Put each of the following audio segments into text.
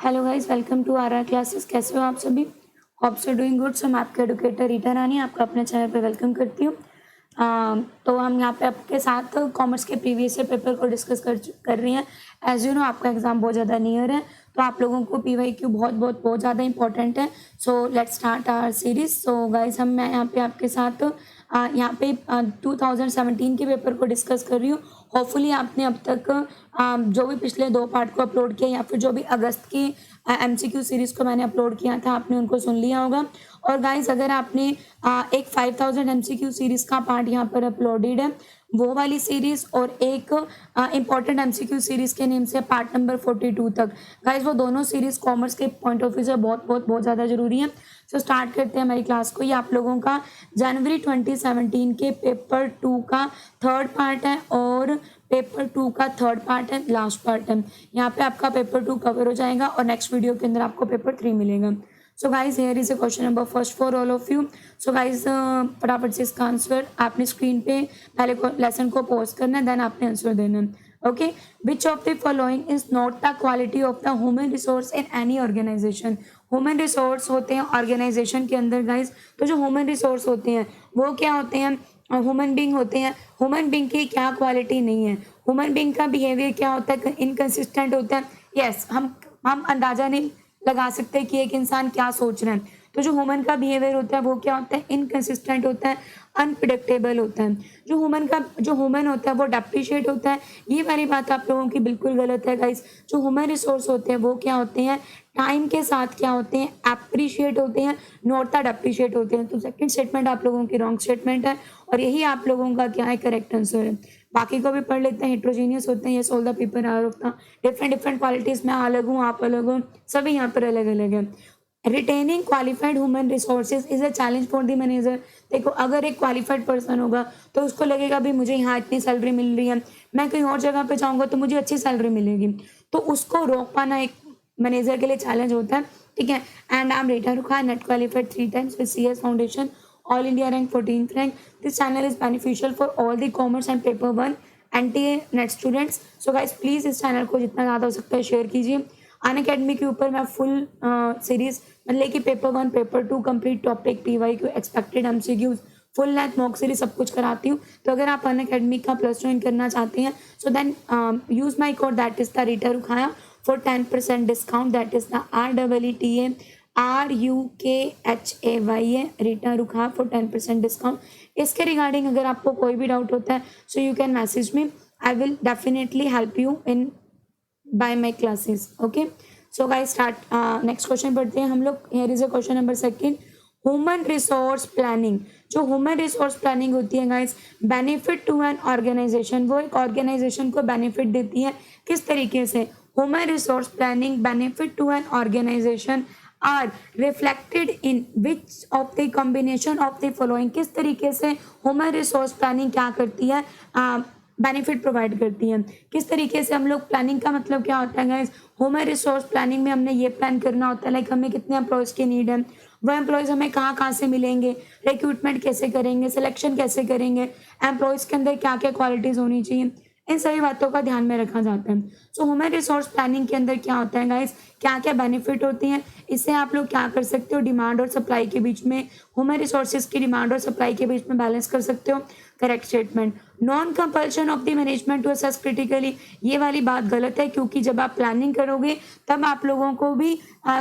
Hello guys, welcome to our classes. कैसे हो आप सभी? Hope so doing good. So मैं आपके एडुकेटर रीटा रानी आपका अपने चैनल पे वेलकम करती हूँ। तो हम यहाँ पे आपके साथ कॉमर्स के प्रीवियस ईयर पेपर को डिस्कस कर रही हैं। एज यू नो आपका एग्जाम बहुत ज़्यादा नियर है, तो आप लोगों को PYQ बहुत ज़्यादा इंपॉर्टेंट है। So let's start our series. So guys, मैं यहाँ पे आपके साथ यहाँ पे 2017 के पेपर को डिस्कस कर रही हूँ। होपफुली आपने अब तक जो भी पिछले 2 पार्ट को अपलोड किया या फिर जो भी अगस्त की MCQ सीरीज़ को मैंने अपलोड किया था, आपने उनको सुन लिया होगा। और गाइस, अगर आपने एक 5000 MCQ सीरीज़ का पार्ट यहाँ पर अपलोडेड है, वो वाली सीरीज़ और एक इम्पॉर्टेंट MCQ सीरीज़ के नेम से पार्ट नंबर 42 तक, गाइस वो दोनों सीरीज़ कॉमर्स के पॉइंट ऑफ व्यू से बहुत ज़्यादा ज़रूरी है। सो स्टार्ट करते हैं हमारी क्लास को। ये आप लोगों का जनवरी 2017 के पेपर 2 का थर्ड पार्ट है और पेपर 2 का थर्ड पार्ट है, लास्ट पार्ट है। यहाँ पे आपका पेपर 2 कवर हो जाएगा और नेक्स्ट वीडियो के अंदर आपको पेपर 3 मिलेगा। So guys, here is a question number first for all of you. So guys, फटाफट से इसका आंसर आपने स्क्रीन पे पहले लेसन को पॉज करना है, देन आपने आंसर देना है। Okay, which of the following is not the quality of the human resource in any organisation. Human resource होते हैं ऑर्गेनाइजेशन के अंदर गाइज, तो जो ह्यूमन रिसोर्स होते हैं वो क्या होते हैं? ह्यूमन बींग होते हैं। ह्यूमन बींग की क्या क्वालिटी नहीं है? ह्यूमन बींग का बिहेवियर क्या होता है? इनकंसिस्टेंट होता है। यस, हम अंदाजा नहीं लगा सकते कि एक इंसान क्या सोच रहा है। तो जो ह्यूमन का बिहेवियर होता है वो क्या होता है? इनकंसिस्टेंट होता है, अनप्रिडिक्टेबल होता है। जो ह्यूमन होता है वो डेप्रिशिएट होता है। ये वाली बात आप लोगों की बिल्कुल गलत है गाइस। जो ह्यूमन रिसोर्स होते हैं वो क्या होते हैं? टाइम के साथ क्या होते हैं? एप्रिशिएट होते हैं, नॉट दैट एप्रिशिएट होते हैं। तो सेकंड स्टेटमेंट आप लोगों की रॉन्ग स्टेटमेंट है और यही आप लोगों का क्या है? करेक्ट आंसर है। बाकी को भी पढ़ लेते हैं। हेट्रोजीनियस होते हैं, ये all the people are of the different qualities. मैं अलग हूँ, आप अलग हो, सभी यहाँ पर अलग अलग है। Retaining qualified human resources is a challenge for the manager. देखो, अगर एक क्वालिफाइड पर्सन होगा तो उसको लगेगा भी मुझे यहाँ इतनी सैलरी मिल रही है, मैं कहीं और जगह पे जाऊँगा तो मुझे अच्छी सैलरी मिलेगी, तो उसको रोक पाना एक मैनेजर के लिए चैलेंज होता है। ठीक है। एंड आई एम रीटा रुखा, net qualified 3 times with CS foundation, all India rank 14th rank. This channel is beneficial for all the commerce and paper 1 NTA net students. So guys, please इस channel को जितना ज़्यादा हो सकता है share कीजिए। Unacademy के ऊपर मैं फुल सीरीज मतलब कि paper 1 paper 2 complete topic PYQ expected MCQs full length mock series सब कुछ कराती हूँ। तो अगर आप अनअकैडमी का प्लस ज्वाइन करना चाहते हैं, so then use my code that is the Reeta Rukhaya for 10% discount. That is the REETA Reeta Rukha for 10% discount. इसके रिगार्डिंग अगर आपको कोई भी डाउट होता है, so you can message me, I will definitely help you in by my classes. Okay, so guys start. Next question पढ़ते हैं हम लोग। Here is a question number second. Human resource planning. जो ह्यूमन रिसोर्स प्लानिंग होती है guys, benefit to an organisation, वो एक organisation को बेनिफिट देती है। किस तरीके से? Human resource planning benefit to an organisation are reflected in which of the combination of the following. किस तरीके से ह्यूमन रिसोर्स प्लानिंग क्या करती है? बेनिफिट प्रोवाइड करती है। किस तरीके से हम लोग प्लानिंग का मतलब क्या होता है गाइस? ह्यूमन रिसोर्स प्लानिंग में हमने ये प्लान करना होता है लाइक हमें कितने एम्प्लॉयज़ की नीड है, वो एम्प्लॉयज़ हमें कहाँ से मिलेंगे, रिक्रूटमेंट कैसे करेंगे, सिलेक्शन कैसे करेंगे, एम्प्लॉयज़ के अंदर क्या क्या क्वालिटीज़ होनी चाहिए, इन सभी बातों का ध्यान में रखा जाता है। सो ह्यूमन रिसोर्स प्लानिंग के अंदर क्या होता है गाइस? क्या क्या बेनिफिट होती हैं, इससे आप लोग क्या कर सकते हो? डिमांड और सप्लाई के बीच में, ह्यूमन रिसोर्सेज की डिमांड और सप्लाई के बीच में बैलेंस कर सकते हो। Correct statement. Non compulsion of the management to assess critically, ये वाली बात गलत है, क्योंकि जब आप प्लानिंग करोगे तब आप लोगों को भी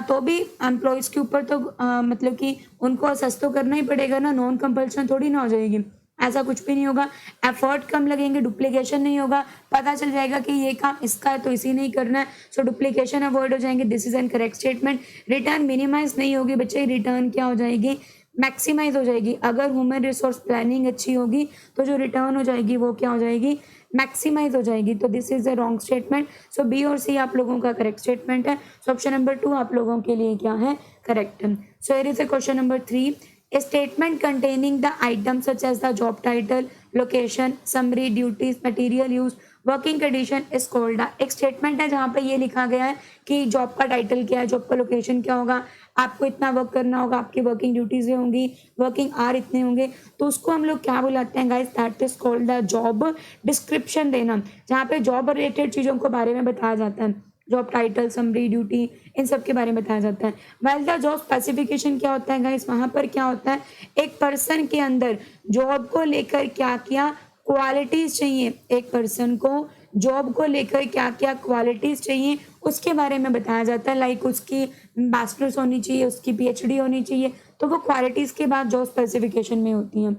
तो भी एम्प्लॉयज़ के ऊपर तो मतलब कि उनको असेस तो करना ही पड़ेगा ना। नॉन कंपल्शन थोड़ी ना हो जाएगी, ऐसा कुछ भी नहीं होगा। एफर्ट कम लगेंगे, डुप्लीकेशन नहीं होगा, पता चल जाएगा कि ये काम इसका है तो इसी नहीं करना है, सो डुप्लीकेशन अवॉइड हो जाएंगे। This is an correct statement. Return minimise नहीं होगी बच्चे, रिटर्न क्या हो जाएगी? मैक्सिमाइज हो जाएगी। अगर ह्यूमन रिसोर्स प्लानिंग अच्छी होगी तो जो रिटर्न हो जाएगी वो क्या हो जाएगी? मैक्सिमाइज हो जाएगी। तो this is a wrong statement. So B और सी आप लोगों का करेक्ट स्टेटमेंट है। सो ऑप्शन नंबर 2 आप लोगों के लिए क्या है? Correct. So here is a question number 3। A statement containing the items such as the job title, location, summary, duties, material used, working condition is called. एक स्टेटमेंट है जहाँ पे ये लिखा गया है कि जॉब का टाइटल क्या है, जॉब का लोकेशन क्या होगा, आपको इतना वर्क करना होगा, आपकी वर्किंग ड्यूटीज होंगी, वर्किंग आवर इतने होंगे, तो उसको हम लोग क्या बुलाते हैं guys? That is called the job description देना, जहाँ पे जॉब रिलेटेड चीज़ों के बारे में बताया जाता है। जॉब टाइटल, समरी, ड्यूटी, इन सब के बारे में बताया जाता है। वेल द जॉब स्पेसिफिकेशन क्या होता है गाइस, वहाँ पर क्या होता है, एक पर्सन के अंदर जॉब को लेकर क्या क्या क्वालिटीज़ चाहिए, एक पर्सन को जॉब को लेकर क्या क्या क्वालिटीज़ चाहिए उसके बारे में बताया जाता है। लाइक उसकी मास्टर्स होनी चाहिए, उसकी पीएचडी होनी चाहिए, तो वो क्वालिटीज़ के बाद जॉब स्पेसिफिकेशन में होती हैं।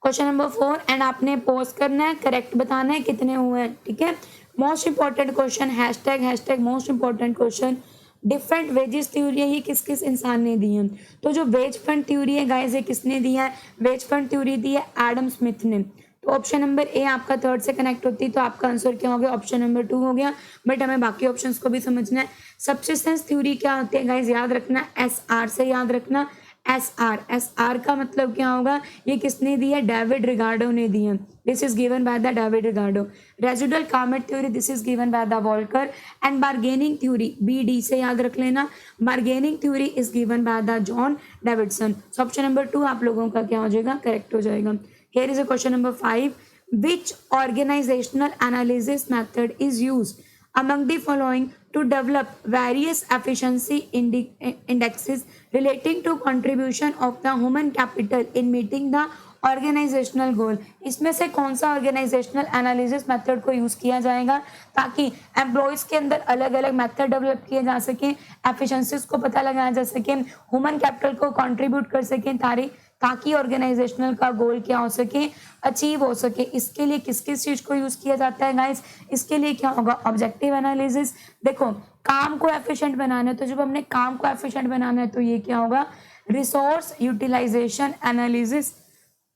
क्वेश्चन नंबर 4 एंड आपने पोस्ट करना है, करेक्ट बताना है कितने हुए हैं, ठीक है। Most important question, hashtag most important question, different wages theory है, ये किस किस इंसान ने दी है। तो जो वेज फंड थ्योरी है गाइस, ये किसने दी है, वेज फंड थ्योरी दी है एडम स्मिथ ने। तो ऑप्शन नंबर ए आपका थर्ड से कनेक्ट होती है, तो आपका आंसर क्या हो गया, ऑप्शन नंबर 2 हो गया। बट हमें बाकी ऑप्शंस को भी समझना है। सब्सिस्टेंस थ्योरी क्या होती है गाइस, याद रखना, SR से याद रखना, SR का मतलब क्या होगा, ये किसने दी है, डेविड रिगार्डो ने दी है। This is given by the David Ricardo. Residual claimant theory, this is given by the Walker. And bargaining theory, BD से याद रख लेना, bargaining theory is given by the John Davidson. So option number 2 आप लोगों का क्या हो जाएगा, करेक्ट हो जाएगा। Here is a question number 5, which organizational analysis method is used among the following to develop various efficiency indexes relating to contribution of the human capital in meeting the organisational goal. इसमें से कौन सा organisational analysis method को use किया जाएगा ताकि employees के अंदर अलग अलग मेथड डेवलप किए जा सकें, एफिशिएंसीज को पता लगाया जा सके, ह्यूमन कैपिटल को कंट्रीब्यूट कर सकें ताकि ऑर्गेनाइजेशनल का गोल क्या हो सके, अचीव हो सके। इसके लिए किस किस चीज़ को यूज़ किया जाता है गाइस, इसके लिए क्या होगा, ऑब्जेक्टिव एनालिसिस। देखो काम को एफिशिएंट बनाना है, तो जब हमने काम को एफिशिएंट बनाना है तो ये क्या होगा, रिसोर्स यूटिलाइजेशन एनालिसिस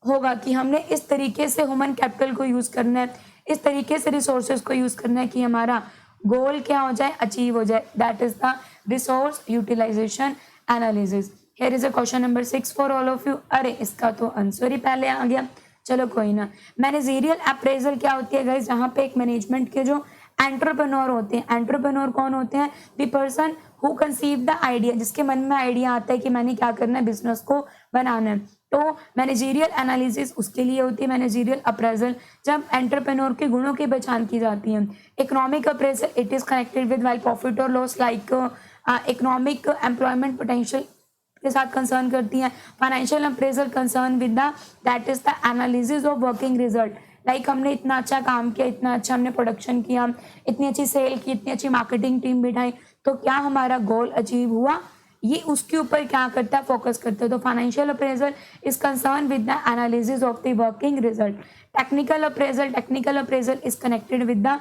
होगा कि हमने इस तरीके से ह्यूमन कैपिटल को यूज़ करना है, इस तरीके से रिसोर्सेज को यूज़ करना है कि हमारा गोल क्या हो जाए, अचीव हो जाए। That is the resource utilisation analysis. Here is a question number 6 for all of you. अरे इसका तो आंसर ही पहले आ गया, चलो कोई ना। मैनेजरियल अप्रेजल क्या होती है गाइस, जहाँ पे एक मैनेजमेंट के जो एंटरप्रेन्योर होते हैं, एंटरप्रेन्योर कौन होते हैं, the person who conceive the idea, जिसके मन में आइडिया आता है कि मैंने क्या करना है, बिजनेस को बनाना है, तो मैनेजरियल एनालिसिस उसके लिए होती है। मैनेजरियल अप्रेजल जब एंटरप्रेन्योर के गुणों की पहचान की जाती है। Economic appraisal it is connected with while profit और loss, like economic employment potential के साथ कंसर्न करती हैं। Financial appraisal concern with the that is the analysis of working result, like हमने इतना अच्छा काम किया, इतना अच्छा हमने प्रोडक्शन किया, इतनी अच्छी सेल की, इतनी अच्छी मार्केटिंग टीम बिठाई, तो क्या हमारा गोल अचीव हुआ, ये उसके ऊपर क्या करता है, फोकस करता है। तो financial appraisal is concern with the analysis of the working result. Technical appraisal is connected with the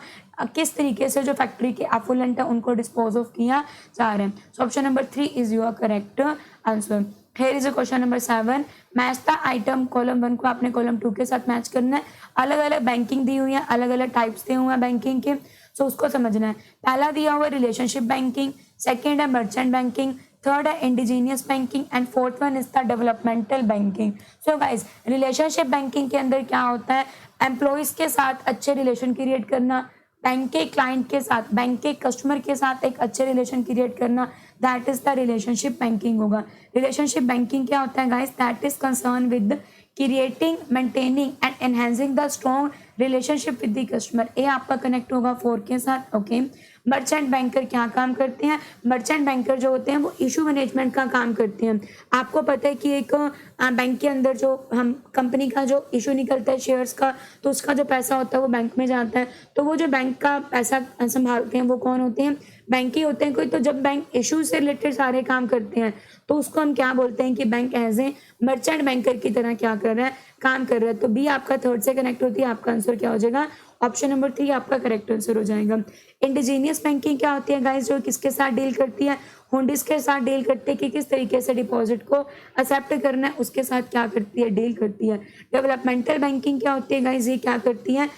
किस तरीके से जो फैक्ट्री के एफुलेंट है उनको डिस्पोज ऑफ किया जा रहा है। सो option number 3 is your correct answer. Here is a question number 7, match the item. Column 1 को आपने कॉलम 2 के साथ मैच करना है। अलग अलग बैंकिंग दी हुई है, अलग अलग टाइप्स दिए हुए हैं बैंकिंग के, सो उसको समझना है। पहला दिया हुआ रिलेशनशिप बैंकिंग, सेकेंड है मर्चेंट बैंकिंग, थर्ड है indigenous banking and fourth one is the developmental banking. So guys relationship banking के अंदर क्या होता है, एम्प्लॉयज़ के साथ अच्छे रिलेशन क्रिएट करना, बैंक के क्लाइंट के साथ, बैंक के कस्टमर के साथ एक अच्छे रिलेशन क्रिएट करना, that is the relationship banking होगा। रिलेशनशिप बैंकिंग क्या होता है guys, that is concern with creating, maintaining and enhancing the strong relationship with the customer. ये आपका कनेक्ट होगा 4 के साथ, ओके। मर्चेंट बैंकर क्या काम करते हैं, मर्चेंट बैंकर जो होते हैं वो इशू मैनेजमेंट का काम करते हैं। आपको पता है कि एक बैंक के अंदर जो हम कंपनी का जो इशू निकलता है शेयर्स का, तो उसका जो पैसा होता है वो बैंक में जाता है, तो वो जो बैंक का पैसा संभालते हैं वो कौन होते हैं, बैंक ही होते हैं कोई। तो जब बैंक इशू से रिलेटेड सारे काम करते हैं तो उसको हम क्या बोलते हैं कि bank as a merchant banker की तरह क्या कर रहा है, काम कर रहा है। तो बी आपका थर्ड से कनेक्ट होती है, आपका आंसर क्या हो जाएगा, ऑप्शन नंबर 3 आपका करेक्ट आंसर हो जाएगा। इंडिजीनियस बैंकिंग क्या होती है गाइस, जो किसके साथ डील करती है, हुंडीज के साथ डील करती है कि किस तरीके से डिपॉजिट को एक्सेप्ट करना है, उसके साथ क्या करती है, डील करती है। डेवलपमेंटल बैंकिंग क्या होती है गाइस, ये क्या करती है,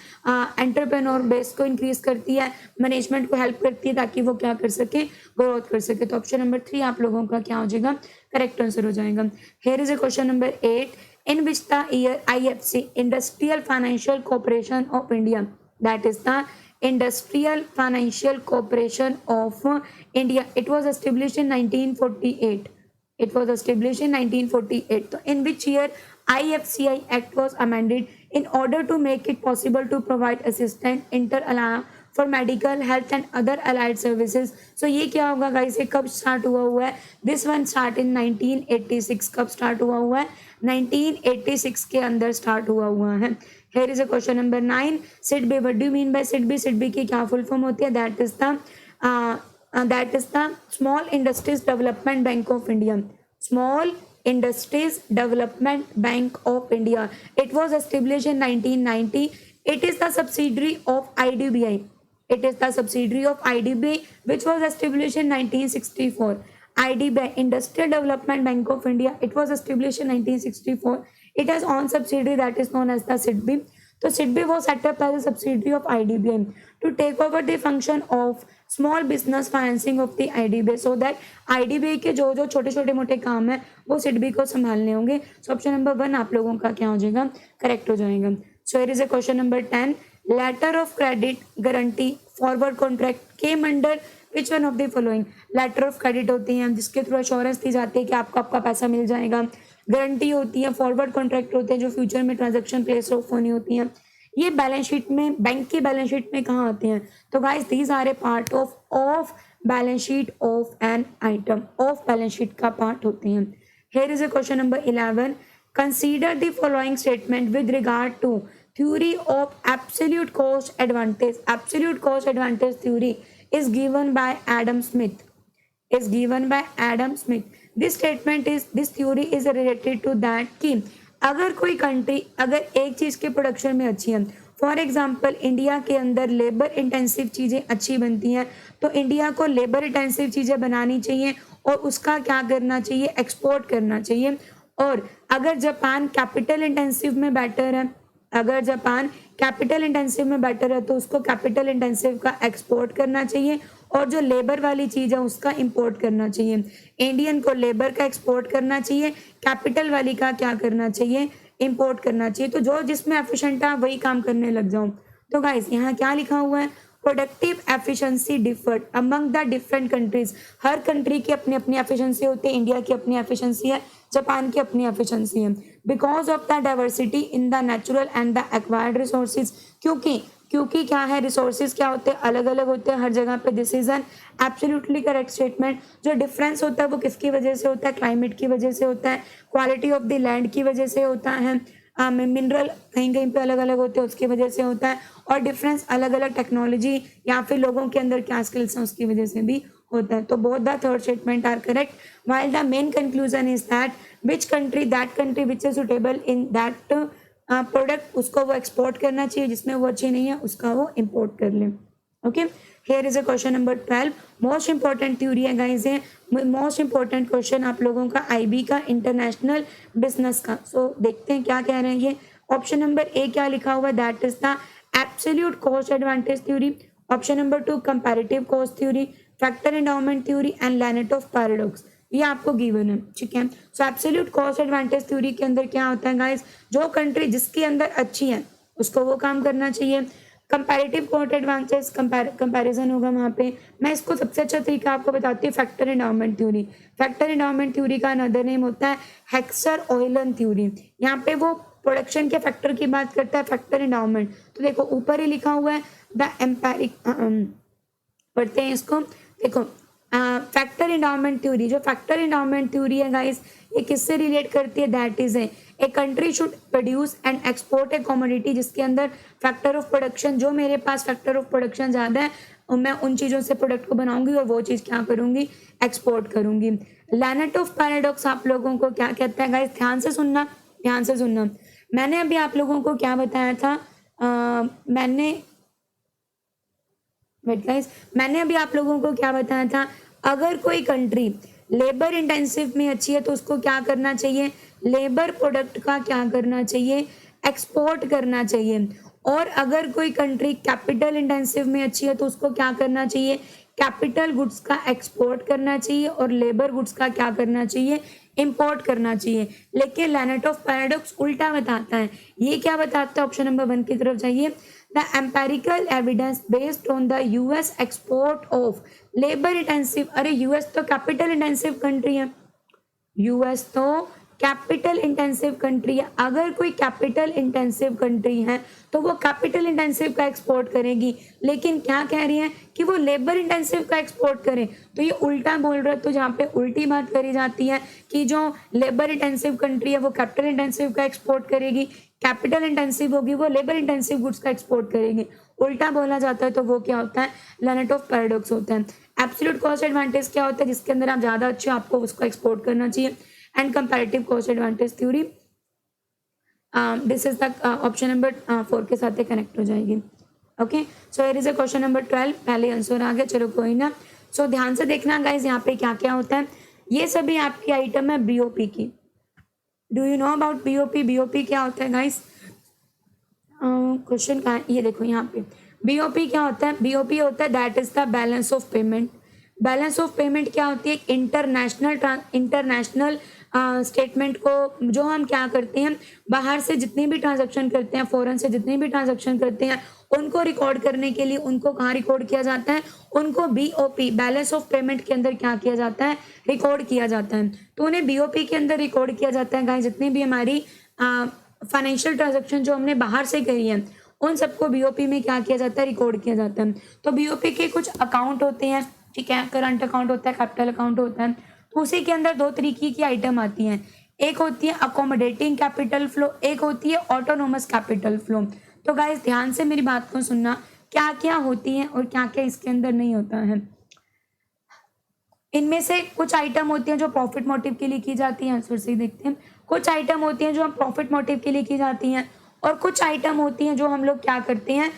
एंटरप्रेन्योर बेस को इंक्रीज करती है, मैनेजमेंट को हेल्प करती है ताकि वो क्या कर सके, ग्रोथ कर सके। तो ऑप्शन नंबर 3 आप लोगों का क्या हो जाएगा, करेक्ट आंसर हो जाएगा। Here is a question number 8, in which the year IFC Industrial Financial Corporation of India, that is the Industrial Financial Corporation of India, it was established in 1948. It was established in 1948. So in which year IFCI Act was amended in order to make it possible to provide assistance inter alia for medical health and other allied services. So ये क्या होगा guys, ये कब start हुआ है? This one start in 1986। कब start हुआ है? 1986 के अंदर स्टार्ट हुआ है। Here is a question number 9. SIDBI. What do you mean by SIDBI? SIDBI की क्या फुल फॉर्म होती है? That is the Small Industries Development Bank of India. Small Industries Development Bank of India. It was established in 1990. It is the subsidiary of IDBI. It is the subsidiary of IDBI, which was established in 1964. IDBI, Industrial Development Bank of India. It was established in 1964. It has own subsidiary that is known as the SIDBI. So SIDBI was set up as a subsidiary of IDBI to take over the function of small business financing of the IDBI, so that IDBI के जो जो छोटे छोटे मोटे काम है वो SIDBI को संभालने होंगे। सो ऑप्शन नंबर 1 आप लोगों का क्या हो जाएगा? करेक्ट हो जाएगा। So here is a question number 10. Letter of credit guarantee forward contract came under which one of the following? Letter of credit होती है जिसके थ्रू एश्योरेंस दी जाती है कि आपको आपका पैसा मिल जाएगा। गारंटी होती है, फॉरवर्ड कॉन्ट्रैक्ट होते हैं जो फ्यूचर में ट्रांजेक्शन प्लेस ऑफ होनी होती है। ये बैलेंस शीट में, बैंक की बैलेंस शीट में कहाँ आते हैं? तो guys these are a part of balance sheet of an item, of balance sheet का पार्ट होते हैं। Here is a question number 11. Consider the following statement with regard to theory of absolute cost advantage. Absolute cost advantage theory is given by Adam Smith. This theory is related to that कि अगर कोई country अगर एक चीज़ के production में अच्छी है, for example India के अंदर लेबर इंटेंसिव चीज़ें अच्छी बनती हैं, तो इंडिया को लेबर इंटेंसिव चीज़ें बनानी चाहिए और उसका क्या करना चाहिए? एक्सपोर्ट करना चाहिए। और अगर जापान कैपिटल इंटेंसिव में बेटर है, तो उसको कैपिटल इंटेंसिव का एक्सपोर्ट करना चाहिए और जो लेबर वाली चीज़ है उसका इंपोर्ट करना चाहिए। इंडियन को लेबर का एक्सपोर्ट करना चाहिए, कैपिटल वाली का क्या करना चाहिए? इंपोर्ट करना चाहिए। तो जो जिसमें एफिशिएंट है वही काम करने लग जाऊं। तो गाइस यहाँ क्या लिखा हुआ है? Productive efficiency deferred among the different countries. Her country की अपनी अपनी एफिशिएंसी होती है। इंडिया की अपनी एफिशिएंसी है, जापान की अपनी एफिशिएंसी है। Because of the diversity in the natural and the acquired resources. क्योंकि क्या है, रिसोर्सेज क्या होते हैं? अलग अलग होते हैं हर जगह पे। This is an absolutely correct statement. जो डिफरेंस होता है वो किसकी वजह से होता है? क्लाइमेट की वजह से होता है, क्वालिटी ऑफ द लैंड की वजह से होता है, मिनरल कहीं कहीं पे अलग अलग होते हैं उसकी वजह से होता है, और डिफरेंस अलग अलग टेक्नोलॉजी या फिर लोगों के अंदर क्या स्किल्स हैं उसकी वजह से भी होता है। तो both the third statement are correct, while the main conclusion is that which country which is suitable in that product, उसको वो एक्सपोर्ट करना चाहिए, जिसमें वो अच्छी नहीं है उसका वो इम्पोर्ट कर ले। Okay, here is a question number 12. Most important theory है गाइस, है मोस्ट इंपॉर्टेंट क्वेश्चन आप लोगों का IB का, इंटरनेशनल बिजनेस का। सो देखते हैं क्या कह रहे हैं ये। ऑप्शन नंबर A क्या लिखा हुआ है? That is the absolute cost advantage theory. Option number 2 comparative cost theory, factor endowment theory and Leontief paradox. ये आपको गिवन है, ठीक है। So absolute cost advantage theory के अंदर क्या होता है गाइस? जो कंट्री जिसके अंदर अच्छी है उसको वो काम करना चाहिए। कंपैरेटिव कॉस्ट एडवांटेज कंपैरिजन होगा वहाँ पे। मैं इसको सबसे अच्छा तरीका आपको बताती हूँ, factor endowment theory. Factor endowment theory का अनदर नेम होता है हेक्सर-ओयलन थ्योरी। यहाँ पे वो प्रोडक्शन के फैक्टर की बात करता है, फैक्टर एंडाउमेंट। तो देखो ऊपर ही लिखा हुआ है द एम्पेरिक, पढ़ते हैं इसको। देखो फैक्टर एंडाउमेंट थ्योरी, जो फैक्टर एंडाउमेंट थ्योरी है गाइस, ये किससे रिलेट करती है? That is a country should produce and export A commodity जिसके अंदर फैक्टर ऑफ प्रोडक्शन, जो मेरे पास फैक्टर ऑफ प्रोडक्शन ज़्यादा है और मैं उन चीज़ों से प्रोडक्ट को बनाऊंगी और वो चीज़ क्या करूंगी? एक्सपोर्ट करूंगी। लैनेट ऑफ पैराडॉक्स आप लोगों को क्या कहता है गाइस? ध्यान से सुनना। मैंने अभी आप लोगों को क्या बताया था? मैंने अभी आप लोगों को क्या बताया था? अगर कोई कंट्री लेबर इंटेंसिव में अच्छी है तो उसको क्या करना चाहिए? लेबर प्रोडक्ट का क्या करना चाहिए? एक्सपोर्ट करना चाहिए। और अगर कोई कंट्री कैपिटल इंटेंसिव में अच्छी है तो उसको क्या करना चाहिए? कैपिटल गुड्स का एक्सपोर्ट करना चाहिए और लेबर गुड्स का क्या करना चाहिए? इंपोर्ट करना चाहिए। लेकिन लैनेट ऑफ पैराडॉक्स उल्टा बताता है। ये क्या बताता है? ऑप्शन नंबर 1 की तरफ जाइए। The empirical evidence based on the US export of labor intensive, अरे US तो कैपिटल इंटेंसिव कंट्री है, US तो कैपिटल इंटेंसिव कंट्री है, अगर कोई कैपिटल इंटेंसिव कंट्री है तो वो कैपिटल इंटेंसिव का एक्सपोर्ट करेगी, लेकिन क्या कह रही है कि वो लेबर इंटेंसिव का एक्सपोर्ट करे, तो ये उल्टा बोल रहे हो। तो जहाँ पे उल्टी बात करी जाती है कि जो लेबर इंटेंसिव कंट्री है वो कैपिटल इंटेंसिव का एक्सपोर्ट करेगी, कैपिटल इंटेंसिव होगी वो लेबर इंटेंसिव गुड्स का एक्सपोर्ट करेगी, उल्टा बोला जाता है तो वो क्या होता है, लेनेट ऑफ पैराडॉक्स होता है। एब्सोल्यूट कॉस्ट एडवांटेज क्या होता है, जिसके अंदर आप ज़्यादा अच्छे आपको उसको एक्सपोर्ट करना चाहिए, and comparative cost advantage theory, this is the option number 4 के साथ कनेक्ट हो जाएगी। Okay, so here is a question number 12, पहले आंसर आ गया, चलो कोई ना। सो ध्यान से देखना गाइज यहाँ पे क्या क्या होता है, ये सभी आपकी आइटम है बीओपी की। Do you know about BOP? BOP क्या होता है गाइज? क्वेश्चन का ये देखो यहाँ पे, बीओपी क्या होता है? बीओपी होता है that is the balance of payment. Balance of payment क्या होती है? इंटरनेशनल स्टेटमेंट को जो हम क्या करते हैं, बाहर से जितनी भी ट्रांजैक्शन करते हैं, फॉरेन से जितनी भी ट्रांजैक्शन करते हैं, उनको रिकॉर्ड करने के लिए उनको कहाँ रिकॉर्ड किया जाता है? उनको बीओपी, बैलेंस ऑफ पेमेंट के अंदर क्या किया जाता है? रिकॉर्ड किया जाता है। तो उन्हें बीओपी के अंदर रिकॉर्ड किया जाता है गाइस, जितनी भी हमारी फाइनेंशियल ट्रांजेक्शन जो हमने बाहर से करी है उन सबको बीओपी में क्या किया जाता है? रिकॉर्ड किया जाता है। तो बीओपी के कुछ अकाउंट होते हैं, ठीक है, करंट अकाउंट होता है, कैपिटल अकाउंट होता है। तो उसी के अंदर दो तरीके की आइटम आती हैं, एक होती है अकोमोडेटिंग कैपिटल फ्लो, एक होती है ऑटोनोमस कैपिटल फ्लो। तो गाइस ध्यान से मेरी बात को सुनना, क्या क्या होती है और क्या क्या इसके अंदर नहीं होता है। इनमें से कुछ आइटम होती हैं जो प्रॉफिट मोटिव के लिए की जाती हैं, आंसर से देखते हैं। कुछ आइटम होती हैं जो हम प्रॉफिट मोटिव के लिए की जाती हैं, और कुछ आइटम होती हैं जो हम लोग क्या करते हैं,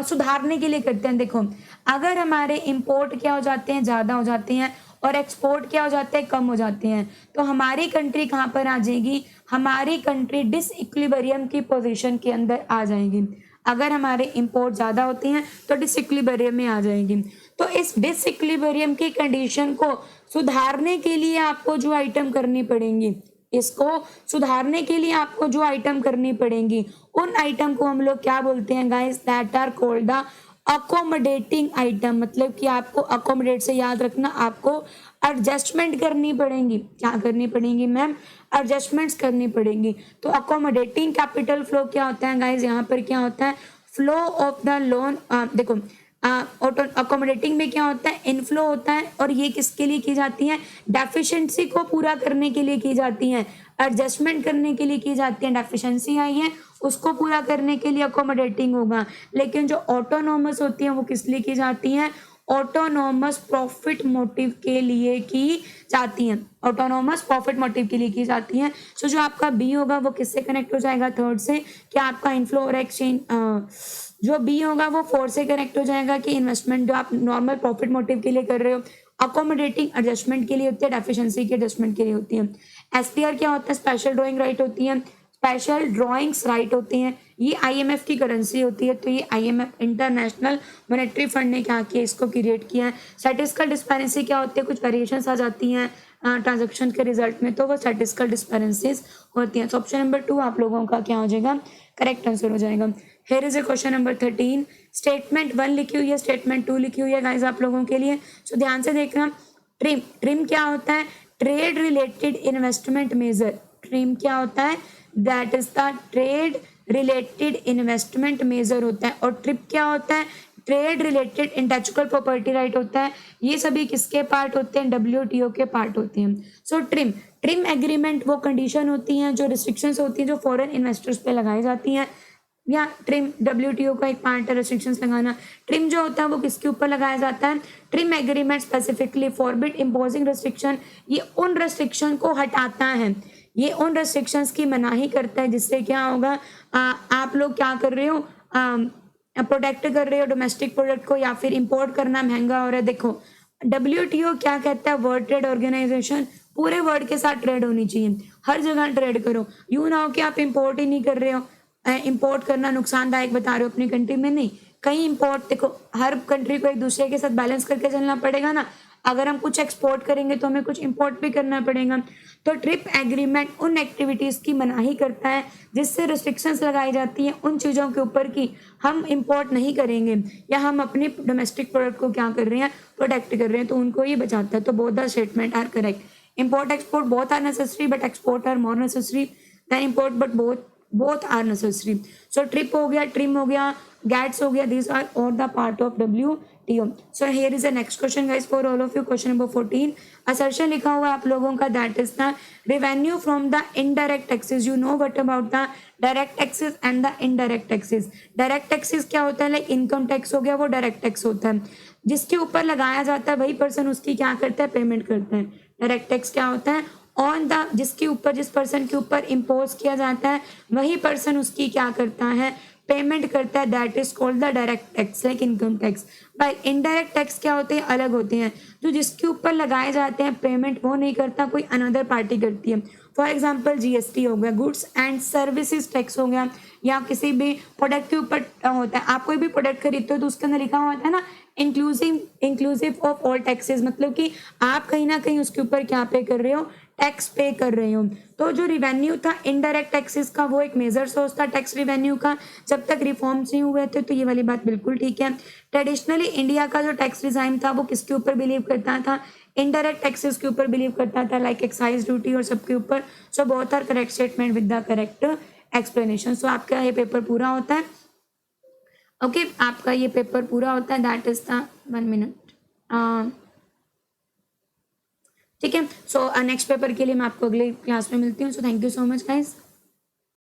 सुधारने के लिए करते हैं। देखो, अगर हमारे इंपोर्ट क्या हो जाते हैं, ज़्यादा हो जाते हैं, और एक्सपोर्ट क्या हो जाते हैं, कम हो जाते हैं, तो हमारी कंट्री कहाँ पर आ जाएगी? हमारी कंट्री डिसइक्विलिब्रियम की पोजीशन के अंदर आ जाएगी। अगर हमारे इंपोर्ट ज़्यादा होते हैं तो डिसइक्विलिब्रियम में आ जाएगी। तो इस डिसइक्विलिब्रियम की कंडीशन को सुधारने के लिए आपको जो आइटम करनी पड़ेंगी, इसको सुधारने के लिए आपको जो आइटम करनी पड़ेंगी, उन आइटम को हम लोग क्या बोलते हैं guys? That are called the accommodating item. मतलब कि आपको अकोमोडेट से याद रखना, आपको एडजस्टमेंट करनी पड़ेंगी। क्या करनी पड़ेंगी मैम? एडजस्टमेंट्स करनी पड़ेंगी। तो अकोमोडेटिंग कैपिटल फ्लो क्या होता है गाइस? यहाँ पर क्या होता है? Flow of the loan. देखो, अकोमोडेटिंग में क्या होता है? इनफ्लो होता है, और ये किसके लिए की जाती है? डेफिशिएंसी को पूरा करने के लिए की जाती है, एडजस्टमेंट करने के लिए की जाती है। डेफिशिएंसी आई है, उसको पूरा करने के लिए अकोमोडेटिंग होगा। लेकिन जो ऑटोनोमस होती है वो किस लिए की जाती है? ऑटोनोमस प्रॉफिट मोटिव के लिए की जाती हैं। ऑटोनोमस प्रॉफिट मोटिव के लिए की जाती हैं। सो जो आपका बी होगा वो किससे कनेक्ट हो जाएगा? थर्ड से। क्या आपका इनफ्लो और एक्सचेंज, जो बी होगा वो 4 से कनेक्ट हो जाएगा कि इन्वेस्टमेंट जो आप नॉर्मल प्रॉफिट मोटिव के लिए कर रहे हो, अकोमोडेटिंग एडजस्टमेंट के लिए होती है, डेफिशिएंसी के एडजस्टमेंट के लिए होती है। एसपीआर क्या होता है? स्पेशल ड्राइंग राइट होती है, स्पेशल ड्राइंग्स राइट होती हैं। ये आईएमएफ की करेंसी होती है, तो ये आईएमएफ इंटरनेशनल मॉनेटरी फंड ने क्या किया? इसको क्रिएट किया है। स्टैटिस्टिकल डिस्पेरेंसी क्या होती है? कुछ वेरिएशंस आ जाती हैं ट्रांजैक्शन के रिजल्ट में, तो वो स्टैटिस्टिकल डिस्पेरेंसीज होती हैं। तो ऑप्शन नंबर 2 आप लोगों का क्या हो जाएगा? करेक्ट आंसर हो जाएगा। Here is a question number 13, statement 1 लिखी हुई है, स्टेटमेंट 2 लिखी हुई है गाइस आप लोगों के लिए। सो ध्यान से देखना, ट्रिम, ट्रिम क्या होता है? Trade related investment major. Trim क्या होता है? That is the trade related investment major होता है। और ट्रिप क्या होता है? Trade related intellectual property right होता है। ये सभी किसके पार्ट होते हैं? डब्ल्यूटीओ के पार्ट होते हैं। सो ट्रिम, ट्रिम एग्रीमेंट वो कंडीशन होती हैं, जो रिस्ट्रिक्शंस होती हैं जो फॉरेन इन्वेस्टर्स पे लगाई जाती हैं, या ट्रिम डब्ल्यूटीओ का एक पार्ट है रिस्ट्रिक्शंस लगाना। ट्रिम जो होता है वो किसके ऊपर लगाया जाता है? Trim agreement specifically forbid imposing restriction. ये उन रिस्ट्रिक्शन को हटाता है, ये उन रिस्ट्रिक्शंस की मनाही करता है, जिससे क्या होगा? आप लोग क्या कर रहे हो? प्रोटेक्ट कर रहे हो डोमेस्टिक प्रोडक्ट को, या फिर इंपोर्ट करना महंगा हो रहा है। देखो, डब्ल्यूटीओ क्या कहता है? World trade organisation. पूरे वर्ल्ड के साथ ट्रेड होनी चाहिए, हर जगह ट्रेड करो। यूँ ना हो कि आप इंपोर्ट ही नहीं कर रहे हो, इंपोर्ट करना नुकसानदायक बता रहे हो अपनी कंट्री में, नहीं। कहीं इंपोर्ट, देखो हर कंट्री को एक दूसरे के साथ बैलेंस करके चलना पड़ेगा ना। अगर हम कुछ एक्सपोर्ट करेंगे तो हमें कुछ इंपोर्ट भी करना पड़ेगा। तो ट्रिप एग्रीमेंट उन एक्टिविटीज़ की मनाही करता है जिससे रिस्ट्रिक्शंस लगाई जाती हैं उन चीज़ों के ऊपर कि हम इंपोर्ट नहीं करेंगे, या हम अपने डोमेस्टिक प्रोडक्ट को क्या कर रहे हैं? प्रोटेक्ट कर रहे हैं, तो उनको ये बचाता है। तो both the statement are correct. import export both are necessary but export are more necessary than import, but both are necessary. So trip हो गया, trim हो गया, gats हो गया, these are all the part of WTO. So here is the next question guys for all of you, question number 14. assertion लिखा हुआ है आप लोगों का, that is the revenue from the indirect taxes. You know what about the direct taxes and the indirect taxes. direct taxes क्या होता है, like income tax हो गया, वो direct tax होता है, जिसके ऊपर लगाया जाता है वही पर्सन उसकी क्या करता है, पेमेंट करता है. डायरेक्ट टैक्स क्या होता है, ऑन द जिसके ऊपर जिस पर्सन के ऊपर इम्पोज किया जाता है वही पर्सन उसकी क्या करता है, पेमेंट करता है. That is called the direct tax like income tax. By indirect tax क्या होते हैं, अलग होते हैं, जो जिसके ऊपर लगाए जाते हैं पेमेंट वो नहीं करता, कोई अनदर पार्टी करती है. फॉर एग्जाम्पल जीएसटी हो गया, गुड्स एंड सर्विसेज टैक्स हो गया, या किसी भी प्रोडक्ट के ऊपर होता है. आप कोई भी प्रोडक्ट खरीदते हो तो उसके अंदर लिखा हुआ होता है ना इंक्लूसिव ऑफ ऑल टैक्सेस, मतलब कि आप कहीं ना कहीं उसके ऊपर क्या पे कर रहे हो, टैक्स पे कर रहे हो. तो जो रिवेन्यू था इनडायरेक्ट टैक्सेस का वो एक मेजर सोर्स था टैक्स रिवेन्यू का, जब तक रिफॉर्म्स नहीं हुए थे. तो ये वाली बात बिल्कुल ठीक है. ट्रेडिशनली इंडिया का जो टैक्स रिजाइम था वो किसके ऊपर बिलीव करता था, इनडायरेक्ट टैक्सेस के ऊपर बिलीव करता था, लाइक एक्साइज ड्यूटी और सबके ऊपर. So both are correct statement with the correct explanation. So आपका ये पेपर पूरा होता है. ओके आपका ये पेपर पूरा होता है. That is the 1 minute. ठीक है. सो नेक्स्ट पेपर के लिए मैं आपको अगले क्लास में मिलती हूँ. So thank you so much guys.